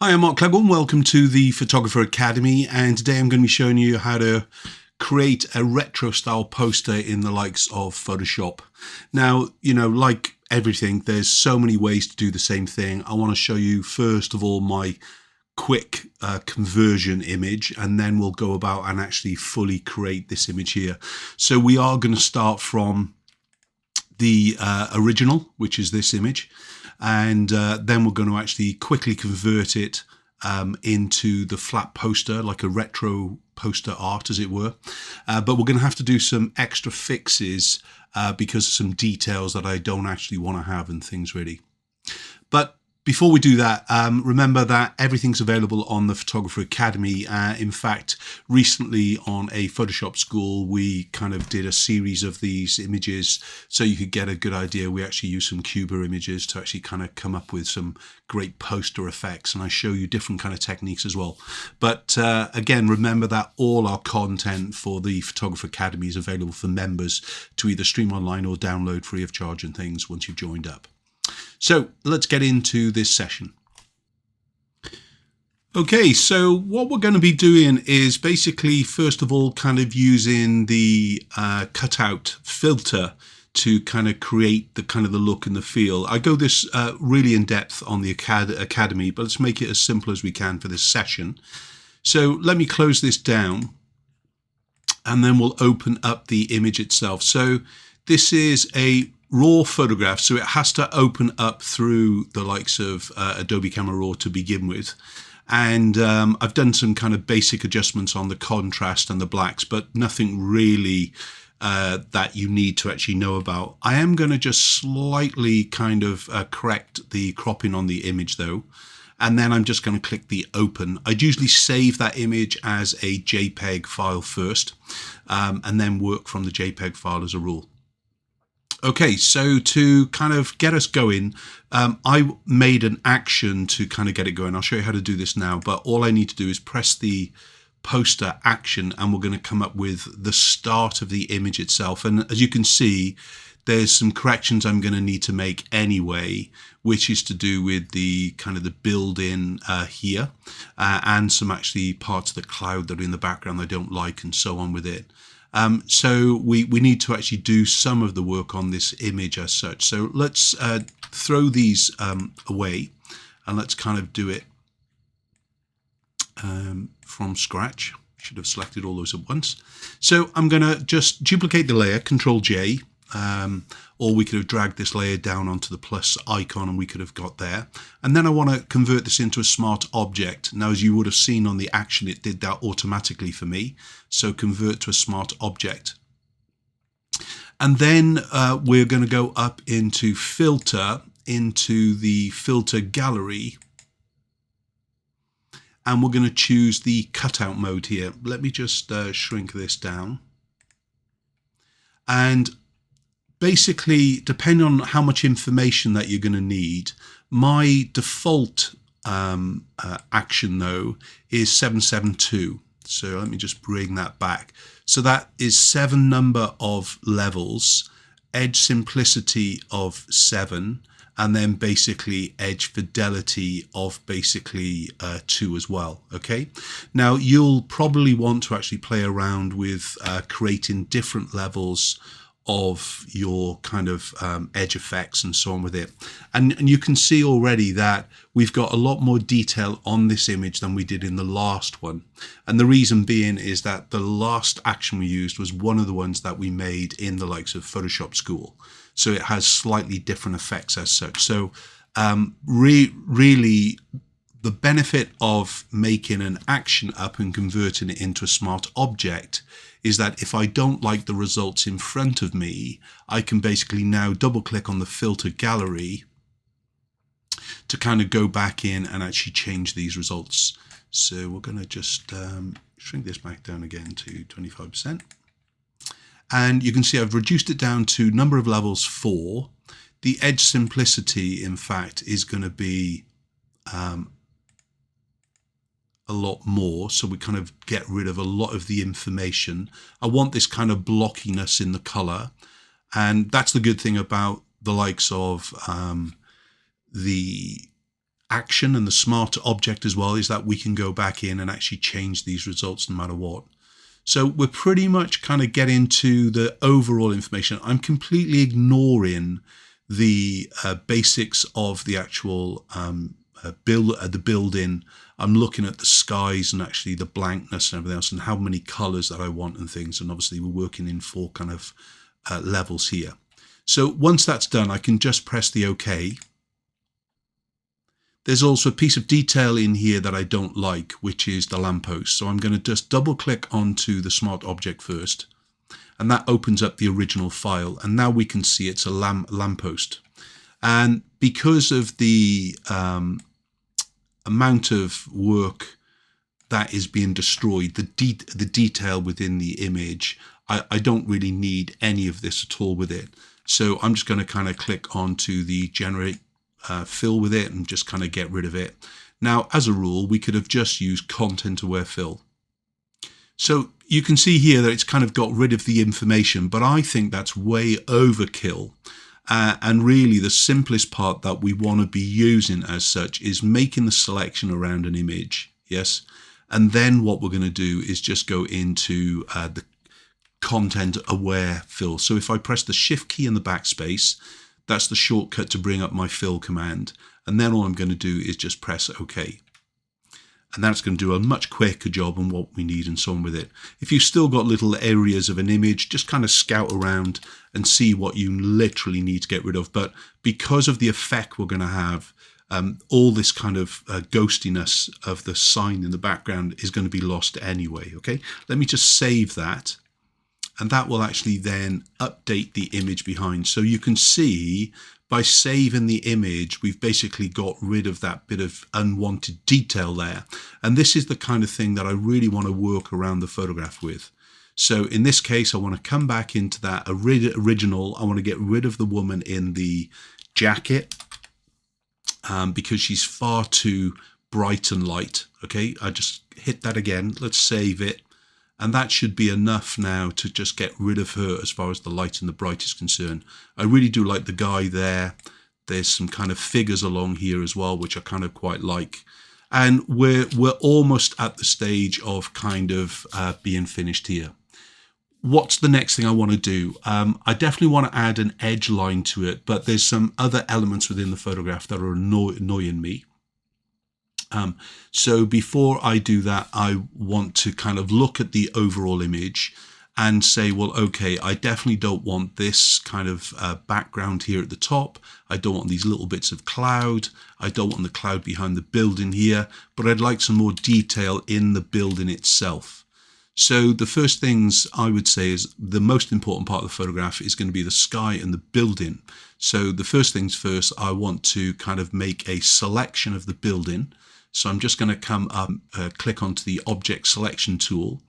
Hi, I'm Mark Clegg. Welcome to the Photographer Academy, and today I'm going to be showing you how to create a retro style poster in the likes of Photoshop. Now, like everything, there's so many ways to do the same thing. I want to show you first of all my quick conversion image, and then we'll go about and actually fully create this image here. So we are going to start from the original, which is this image, and then we're going to actually quickly convert it into the flat poster, like a retro poster art, as it were. But we're going to have to do some extra fixes because of some details that I don't actually want to have and things really. But before we do that, remember that everything's available on the Photographer Academy. In fact, recently on a Photoshop school, we kind of did a series of these images so you could get a good idea. We actually use some Cuba images to actually kind of come up with some great poster effects, and I show you different kind of techniques as well. But again, remember that all our content for the Photographer Academy is available for members to either stream online or download free of charge and things once you've joined up. So let's get into this session. Okay, so what we're going to be doing is basically, first of all, kind of using the cutout filter to kind of create the kind of the look and the feel. I go this really in depth on the Academy, but let's make it as simple as we can for this session. So let me close this down, and then we'll open up the image itself. So this is a raw photograph, so it has to open up through the likes of Adobe Camera Raw to begin with. And I've done some kind of basic adjustments on the contrast and the blacks, but nothing really that you need to actually know about. I am going to just slightly kind of correct the cropping on the image though, and then I'm just going to click the open. I'd usually save that image as a JPEG file first, and then work from the JPEG file as a rule. Okay, so to kind of get us going, I made an action to kind of get it going. I'll show you how to do this now, but all I need to do is press the poster action, and we're going to come up with the start of the image itself. And as you can see, there's some corrections I'm going to need to make anyway, which is to do with the kind of the build-in here, and some actually parts of the cloud that are in the background I don't like, and so on with it. So we need to actually do some of the work on this image as such. So let's throw these away, and let's kind of do it from scratch. Should have selected all those at once. So I'm going to just duplicate the layer, Control J, or we could have dragged this layer down onto the plus icon and we could have got there. And then I want to convert this into a smart object. Now, as you would have seen on the action, it did that automatically for me. So convert to a smart object. And then we're going to go up into filter, into the filter gallery. And we're going to choose the cutout mode here. Let me just shrink this down. And basically, depending on how much information that you're going to need, my default action though is 772. So let me just bring that back. So that is 7 number of levels, edge simplicity of 7, and then basically edge fidelity of basically 2 as well. Okay, now you'll probably want to actually play around with creating different levels of your kind of edge effects and so on with it, and you can see already that we've got a lot more detail on this image than we did in the last one. And the reason being is that the last action we used was one of the ones that we made in the likes of Photoshop school, so it has slightly different effects as such. So really the benefit of making an action up and converting it into a smart object is that if I don't like the results in front of me, I can basically now double click on the filter gallery to kind of go back in and actually change these results. So we're going to just shrink this back down again to 25%. And you can see I've reduced it down to number of levels 4. The edge simplicity, in fact, is going to be a lot more, so we kind of get rid of a lot of the information. I want this kind of blockiness in the color, and that's the good thing about the likes of the action and the smart object as well is that we can go back in and actually change these results no matter what. So we're pretty much kind of getting to the overall information. I'm completely ignoring the basics of the actual the building. I'm looking at the skies and actually the blankness and everything else and how many colors that I want and things. And obviously we're working in 4 kind of levels here. So once that's done, I can just press the OK. There's also a piece of detail in here that I don't like, which is the lamppost. So I'm going to just double click onto the smart object first, and that opens up the original file. And now we can see it's a lamppost. And because of the amount of work that is being destroyed, the detail within the image, I don't really need any of this at all with it. So I'm just going to kind of click onto the generate fill with it and just kind of get rid of it. Now, as a rule, we could have just used content aware fill. So you can see here that it's kind of got rid of the information, but I think that's way overkill. And really the simplest part that we want to be using as such is making the selection around an image. Yes. And then what we're going to do is just go into the content aware fill. So if I press the shift key and the backspace, that's the shortcut to bring up my fill command. And then all I'm going to do is just press OK. And that's going to do a much quicker job on what we need and so on with it. If you've still got little areas of an image, just kind of scout around and see what you literally need to get rid of. But because of the effect we're going to have, all this kind of ghostiness of the sign in the background is going to be lost anyway. Okay, let me just save that. And that will actually then update the image behind. So you can see by saving the image, we've basically got rid of that bit of unwanted detail there. And this is the kind of thing that I really want to work around the photograph with. So in this case, I want to come back into that original. I want to get rid of the woman in the jacket because she's far too bright and light. Okay, I just hit that again. Let's save it. And that should be enough now to just get rid of her as far as the light and the bright is concerned. I really do like the guy there. There's some kind of figures along here as well, which I kind of quite like. And we're almost at the stage of kind of being finished here. What's the next thing I want to do? I definitely want to add an edge line to it, but there's some other elements within the photograph that are annoying me. So before I do that, I want to kind of look at the overall image and say, well, okay, I definitely don't want this kind of background here at the top. I don't want these little bits of cloud. I don't want the cloud behind the building here, but I'd like some more detail in the building itself. So the first things I would say is the most important part of the photograph is going to be the sky and the building. So the first things first, I want to kind of make a selection of the building. So I'm just going to come up, click onto the object selection tool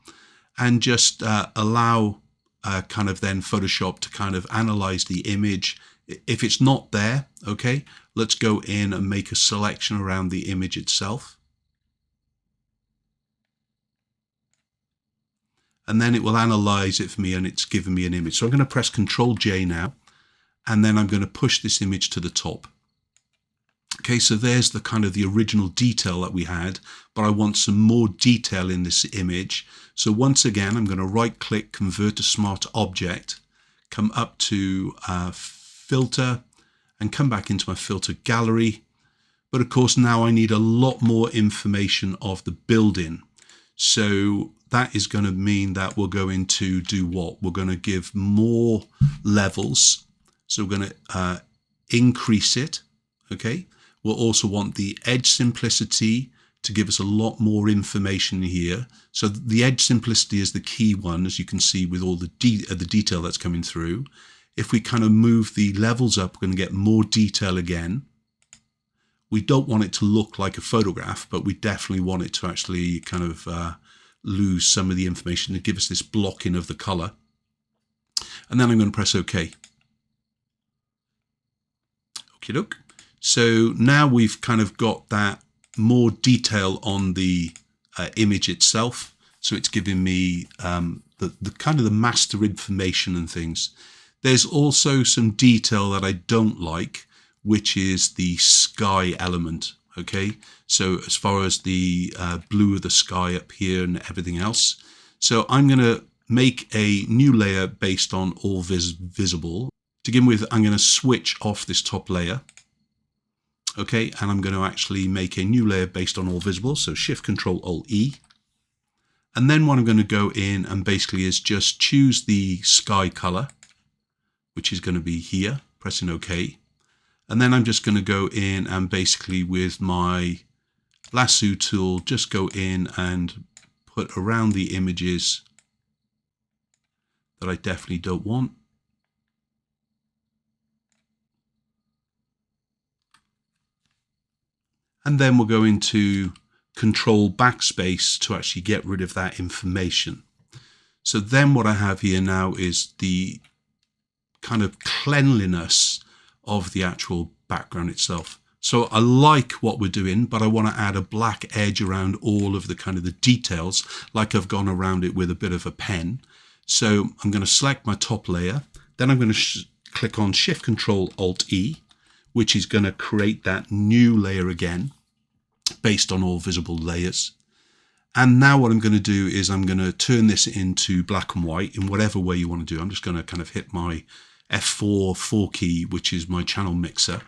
and just allow kind of then Photoshop to kind of analyze the image. If it's not there, okay, let's go in and make a selection around the image itself. And then it will analyze it for me and it's given me an image. So I'm going to press Control J now, and then I'm going to push this image to the top. Okay, so there's the kind of the original detail that we had, but I want some more detail in this image. So once again, I'm going to right click, convert to smart object, come up to filter and come back into my filter gallery. But of course, now I need a lot more information of the building. So that is going to mean that we're going to do what? We're going to give more levels. So we're going to increase it. Okay. We'll also want the edge simplicity to give us a lot more information here. So the edge simplicity is the key one, as you can see with all the detail that's coming through. If we kind of move the levels up, we're going to get more detail again. We don't want it to look like a photograph, but we definitely want it to actually kind of lose some of the information to give us this blocking of the color. And then I'm going to press OK. Okie doke. So now we've kind of got that more detail on the image itself. So it's giving me the kind of the master information and things. There's also some detail that I don't like, which is the sky element. Okay, so as far as the blue of the sky up here and everything else. So I'm going to make a new layer based on all visible. To begin with, I'm going to switch off this top layer. Okay, and I'm going to actually make a new layer based on all visible. So Shift Control Alt E. And then what I'm going to go in and basically is just choose the sky color, which is going to be here, pressing OK. And then I'm just going to go in and basically with my lasso tool, just go in and put around the images that I definitely don't want. And then we'll go into Control Backspace to actually get rid of that information. So then what I have here now is the kind of cleanliness of the actual background itself. So I like what we're doing, but I want to add a black edge around all of the kind of the details, like I've gone around it with a bit of a pen. So I'm going to select my top layer. Then I'm going to click on Shift Control Alt E, which is going to create that new layer again, based on all visible layers. And now what I'm going to do is I'm going to turn this into black and white in whatever way you want to do. I'm just going to kind of hit my F4 key, which is my channel mixer.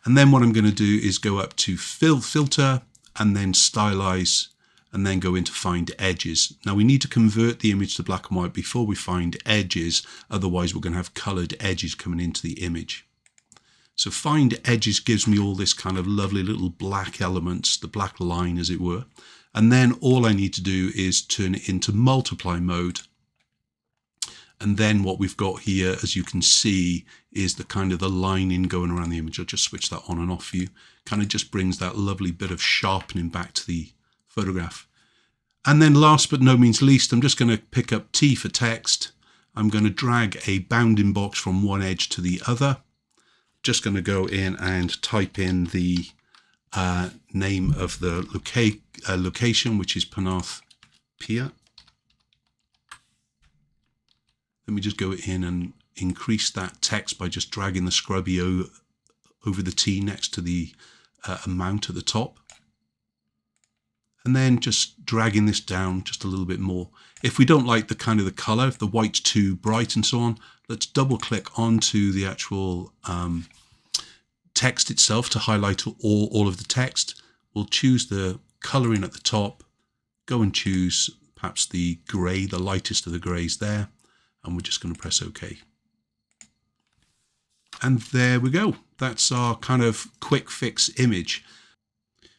And then what I'm going to do is go up to filter and then stylize and then go into find edges. Now we need to convert the image to black and white before we find edges. Otherwise we're going to have colored edges coming into the image. So find edges gives me all this kind of lovely little black elements, the black line as it were. And then all I need to do is turn it into multiply mode. And then what we've got here, as you can see, is the kind of the lining going around the image. I'll just switch that on and off for you. Kind of just brings that lovely bit of sharpening back to the photograph. And then last but no means least, I'm just going to pick up T for text. I'm going to drag a bounding box from one edge to the other. Just going to go in and type in the name of the location, which is Penarth Pier. Let me just go in and increase that text by just dragging the scrubby over the T next to the amount at the top. And then just dragging this down just a little bit more. If we don't like the kind of the color, if the white's too bright and so on, let's double click onto the actual text itself to highlight all of the text. We'll choose the coloring at the top, go and choose perhaps the gray, the lightest of the grays there. And we're just going to press OK. And there we go. That's our kind of quick fix image.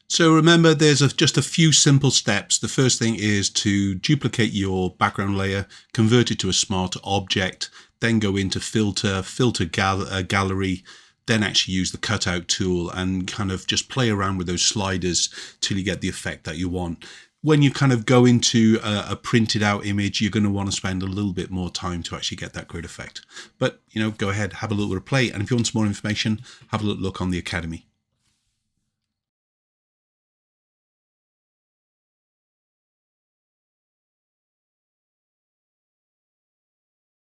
So remember, there's just a few simple steps. The first thing is to duplicate your background layer, convert it to a smart object, then go into filter gallery, then actually use the cutout tool and kind of just play around with those sliders till you get the effect that you want. When you kind of go into a printed out image, you're going to want to spend a little bit more time to actually get that great effect. But, you know, go ahead, have a little bit of play. And if you want some more information, have a little look on the Academy.